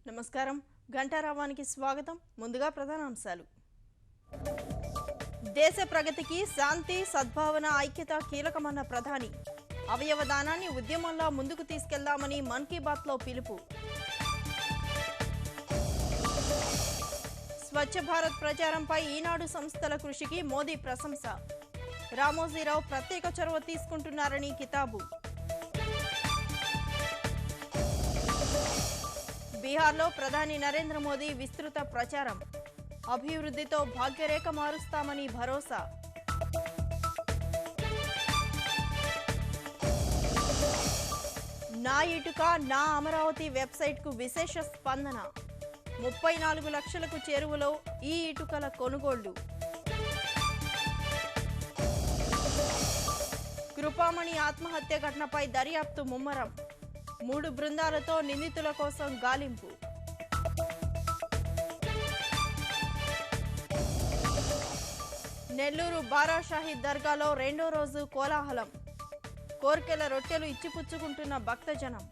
నమస్కారం గంటారావానికి స్వాగతం ముందుగా ప్రధానాంశాలు దేశ ప్రగతికి శాంతి సద్భావన ఐక్యత కీలకమన్న ప్రధాని అవయవ దానాన్ని ఉద్యమంలా ముందుకు తీసుకెళ్దామని మన్ కీ బాత్ లో పిలుపు స్వచ్ఛ భారత్ ప్రచారంపై ఈనాడు సంస్థల కృషికి మోదీ ప్రశంస రామోజీరావు ప్రత్యేక చొరవ తీసుకుంటున్నారని కితాబు బీహార్లో ప్రధాని నరేంద్ర మోదీ విస్తృత ప్రచారం అభివృద్ధితో భాగ్యరేఖ మారుస్తామని భరోసా నా ఇటుక నా అమరావతి వెబ్సైట్కు విశేష స్పందన 34 లక్షలకు చేరువలో ఈ ఇటుకల కొనుగోళ్లు కృపామణి ఆత్మహత్య ఘటనపై దర్యాప్తు ముమ్మరం 3 బృందాలతో నిందితుల కోసం గాలింపు నెల్లూరు బారా షాహీద్ దర్గాలో రెండో రోజు కోలాహలం కోర్కెల రొట్టెలు ఇచ్చిపుచ్చుకుంటున్న భక్తజనం